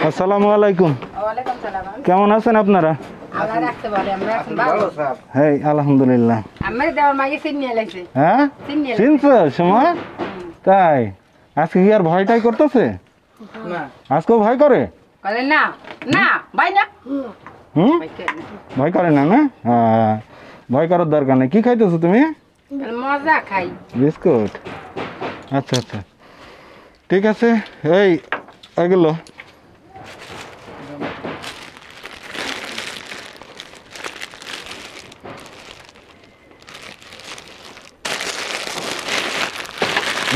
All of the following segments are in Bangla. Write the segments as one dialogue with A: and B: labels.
A: আসসালামু আলাইকুম।
B: ওয়ালাইকুম সালাম।
A: কেমন আছেন আপনারা?
B: আল্লাহ রাখতে পারে, আমরা এখন ভালো।
A: হ্যাঁ আলহামদুলিল্লাহ।
B: আমার দেওয়ার মাঝে চিনিয়ে লাগছে।
A: হ্যাঁ চিনছো সময়? তাই আজকে কি আর ভয়টাই করতেছে?
B: না
A: আজকেও ভয় করে?
B: বলে না না ভাই না।
A: হুম ভয় করে না না? হ্যাঁ ভয় করার দরকার নেই। কি খাইতেছো তুমি?
B: মজা খাই
A: বিস্কুট। আচ্ছা আচ্ছা ঠিক আছে। এই এগুলো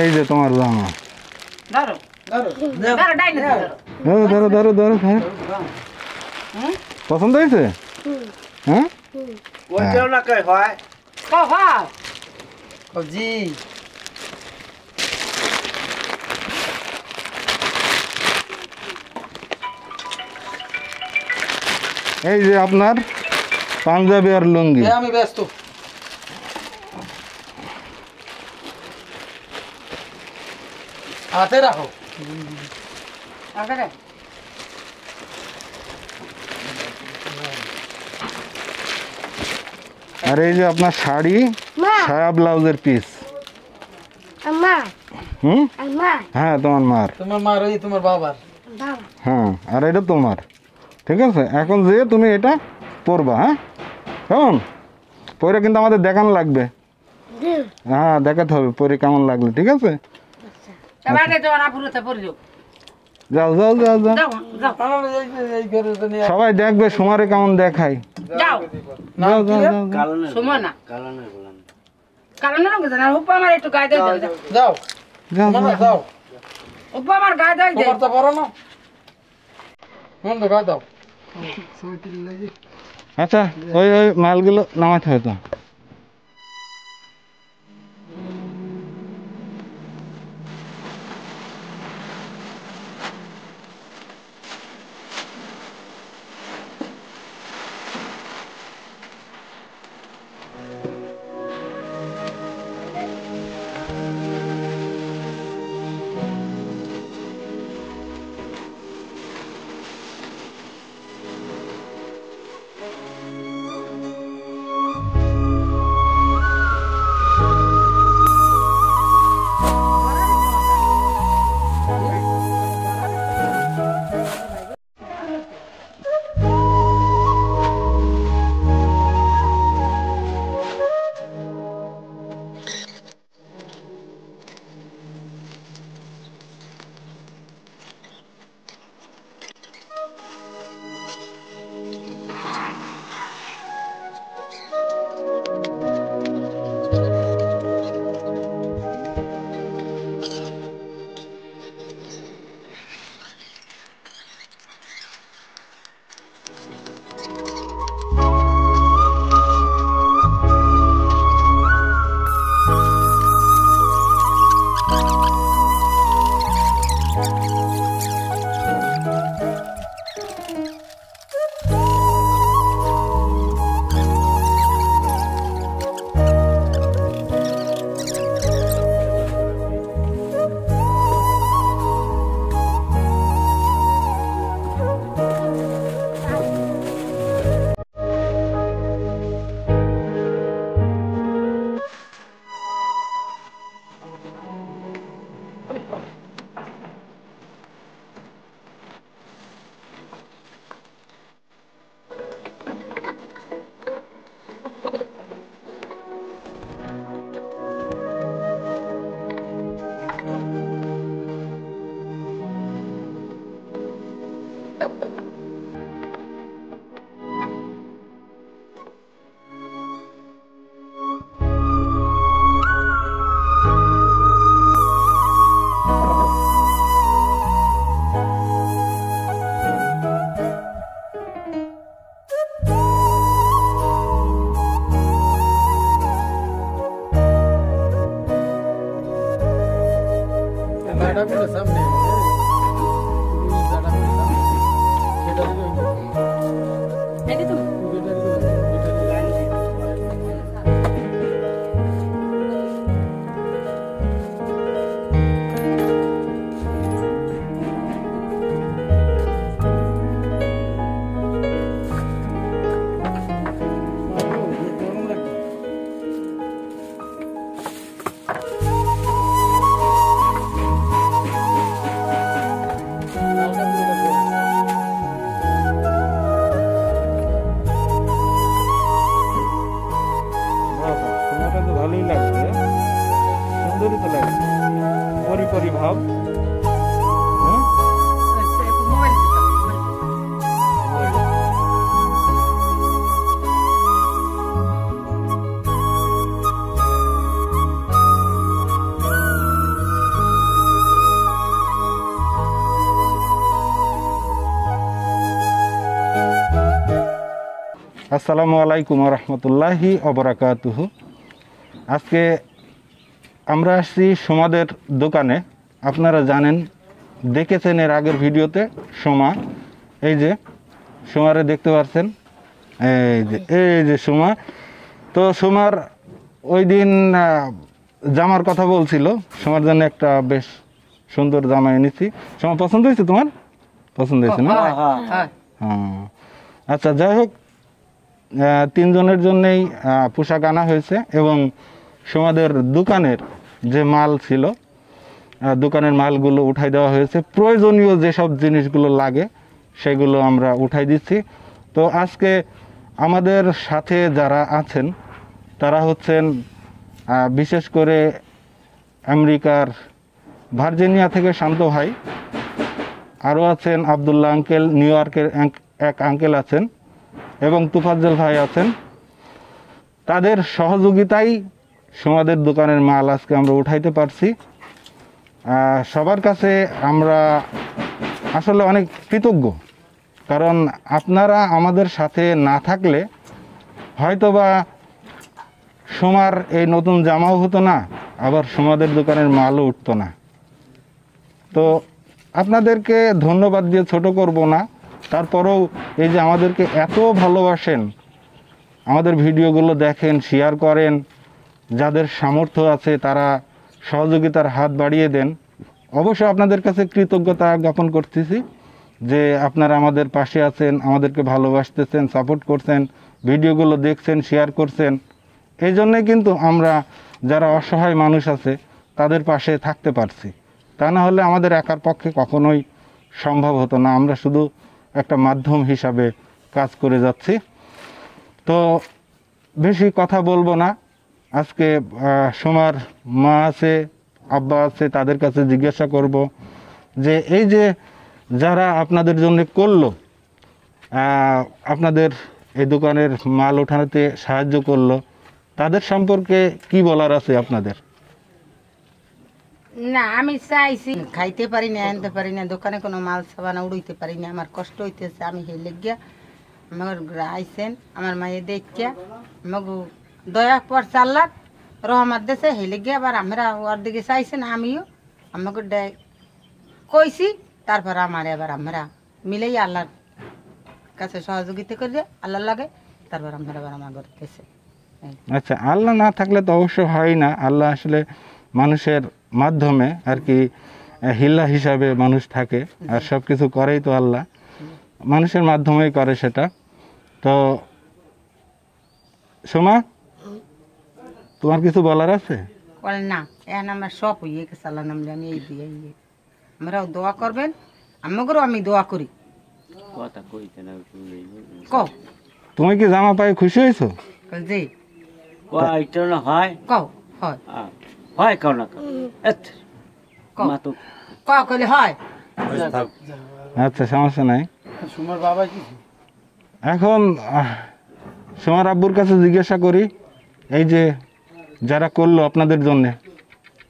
A: এই যে তোমার জামা।
B: ধরো ধরো ধরো ডাইনে ধরো।
A: ধরো ধরো ধরো ধরো। পছন্দ হয়েছে? হ্যাঁ
C: ওইটাও না কে হয়
B: কফা
C: জি
A: এই যে আপনার পাঞ্জাবি আর লুঙ্গি।
C: আমি ব্যস্ত হাতে রাখো
B: আগে
A: আর এই যে আপনার শাড়ি সায়া ব্লাউজের পিস। হুম হ্যাঁ তোমার মার।
C: তোমার মার ওই তোমার বাবার
A: হ্যাঁ আর এটা তোমার। ঠিক আছে এখন যে তুমি এটা পরবা। হ্যাঁ কেমন পরে কিন্তু আমাদের দেখানো লাগবে। হ্যাঁ দেখাতে হবে পরে কেমন লাগলো। ঠিক আছে
B: সবাই তো আর আপুরতে পড়িও।
A: যাও যাও যাও যাও
B: যাও যাও
C: এই ঘরে তো নিয়ে
A: সবাই দেখবে সুমারে কেমন দেখাই।
B: যাও
A: যাও যাও যাও যাও।
B: সময় না কারণ না জানা উপা আমার একটু গায়ে দাও
C: যাও
A: যাও
C: তোমরা
A: যাও।
C: যাও
B: উপা আমার গায়ে দাও
C: তোমার তো বড় না মন তো গাও দাও
A: আচ্ছা ওই ওই মালগুলো নামাতে হবে তো।
C: मैडम के सामने
A: আসসালামু আলাইকুম রহমতুল্লাহি অবরাকাতুহু। আজকে আমরা আসছি সোমাদের দোকানে। আপনারা জানেন, দেখেছেন এর আগের ভিডিওতে সোমা। এই যে সোমারে দেখতে পাচ্ছেন, এই যে সোমা। তো সোমার ওই দিন জামার কথা বলছিল, সোমার জন্য একটা বেশ সুন্দর জামা এনেছি। সোমা পছন্দ হয়েছে? তোমার পছন্দ হয়েছে না?
B: হ্যাঁ
A: হ্যাঁ, আচ্ছা, যাই হোক, তিনজনের জন্যেই পোশাক আনা হয়েছে এবং সোমাদের দোকানের যে মাল ছিল, দোকানের মালগুলো উঠাই দেওয়া হয়েছে। প্রয়োজনীয় যেসব জিনিসগুলো লাগে সেগুলো আমরা উঠাই দিচ্ছি। তো আজকে আমাদের সাথে যারা আছেন তারা হচ্ছেন বিশেষ করে আমেরিকার ভার্জিনিয়া থেকে শান্ত ভাই, আরও আছেন আবদুল্লাহ আঙ্কেল, নিউ ইয়র্কের এক আঙ্কেল আছেন এবং তুফাজ্জল ভাই আছেন। তাদের সহযোগিতায় সোমাদের দোকানের মাল আজকে আমরা উঠাইতে পারছি। সবার কাছে আমরা আসলে অনেক কৃতজ্ঞ, কারণ আপনারা আমাদের সাথে না থাকলে হয়তোবা সোমার এই নতুন জামাও হতো না, আবার সোমাদের দোকানের মালও উঠতো না। তো আপনাদেরকে ধন্যবাদ দিয়ে ছোট করব না, তারপরেও এই যে আমাদেরকে এত ভালোবাসেন, আমাদের ভিডিওগুলো দেখেন, শেয়ার করেন, যাদের সামর্থ্য আছে তারা সহযোগিতার হাত বাড়িয়ে দেন। অবশ্যই আপনাদের কাছে কৃতজ্ঞতা জ্ঞাপন করতেছি যে আপনারা আমাদের পাশে আছেন, আমাদেরকে ভালোবাসতেছেন, সাপোর্ট করছেন, ভিডিওগুলো দেখছেন, শেয়ার করছেন। এই জন্যই কিন্তু আমরা যারা অসহায় মানুষ আছে তাদের পাশে থাকতে পারছি। তা না হলে আমাদের একার পক্ষে কখনোই সম্ভব হতো না। আমরা শুধু একটা মাধ্যম হিসাবে কাজ করে যাচ্ছি। তো বেশি কথা বলবো না। আজকে সোমার মা আছে, আব্বা আছে, তাদের কাছে জিজ্ঞাসা করব যে এই যে যারা আপনাদের জন্য করলো, আপনাদের এই দোকানের মাল ওঠানোতে সাহায্য করলো, তাদের সম্পর্কে কি বলার আছে আপনাদের?
B: না, আমি চাইছি
D: খাইতে পারি না, আনতে পারি না, দোকানে কোনো মাল সাবানা উড়াইতে পারি না, আমার কষ্ট হইতেছে। আমি হেলে গিয়া আমার আইসেন, আমার মায়ে দেখিয়া আমাকে দয়া পর চাল্লার রহমাত দেশে হেলে গিয়া আবার আমরা ওর দিকে চাইছেন, আমিও আমাকে কইছি। তারপর আমার এবার আমরা মিলেই আল্লাহর কাছে সহযোগিতা করে আল্লাহ লাগে, তারপর আমরা আবার আমার ঘর গেছে।
A: আচ্ছা, আল্লাহ না থাকলে তো অবশ্য হয় না। আল্লাহ আসলে মানুষের মাধ্যমে আর কি হিল্লা হিসাবে মানুষ থাকে, আর সব কিছু করেই তো আল্লাহ, মানুষের মাধ্যমেই করে সেটা। তো সোমা, তোমার কিছু বলার আছে?
D: বলে না, এখন আমরা সব হইয়ে গেছে আল্লাহ নামলে, আমি এই দিয়ে আমরাও দোয়া করবেন, আমাকেও আমি দোয়া করি। কও
A: তুমি কি জামা পায়ে খুশি হয়েছো?
D: জি
C: হয়
D: কও হয়
C: হয় কাও না
D: কও কও কইলে হয়।
A: আচ্ছা, সমস্যা নাই।
C: সুমার বাবা কি
A: এখন সোমার আব্বুর কাছে জিজ্ঞাসা করি, এই যে যারা করলো আপনাদের জন্যে,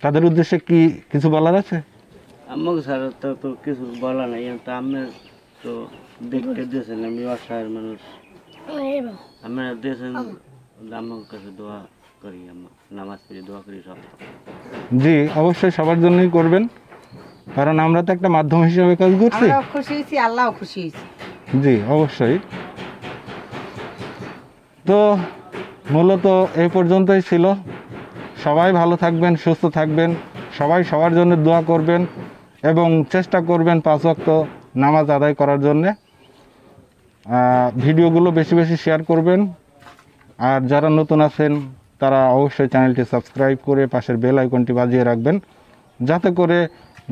A: তাদের উদ্দেশ্যে কি কিছু বলার আছে?
C: আমাকে স্যার তো কিছু বলা নাই, তো আপনি তো দেখতে দিয়েছেন আমি অসহায় মানুষ, আপনারা দিয়েছেন, আমার কাছে দোয়া করি, আমার নামাজ পড়ে দোয়া করি সব।
A: জি, অবশ্যই সবার জন্যই করবেন, কারণ আমরা তো একটা মাধ্যম হিসেবে কাজ করছি।
D: আমরাও খুশি হয়েছি, আল্লাহও খুশি হয়েছি।
A: জি, অবশ্যই। তো মূলত এই পর্যন্তই ছিল। সবাই ভালো থাকবেন, সুস্থ থাকবেন, সবাই সবার জন্য দোয়া করবেন এবং চেষ্টা করবেন 5 ওয়াক্ত নামাজ আদায় করার জন্যে। ভিডিওগুলো বেশি বেশি শেয়ার করবেন, আর যারা নতুন আছেন তারা অবশ্যই চ্যানেলটি সাবস্ক্রাইব করে পাশের বেল আইকনটি বাজিয়ে রাখবেন, যাতে করে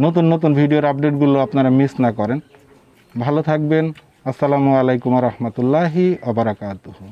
A: নতুন নতুন ভিডিওর আপডেটগুলো আপনারা মিস না করেন। ভালো থাকবেন। আসসালামু আলাইকুম রহমতুল্লাহি ওয়া বারাকাতুহু।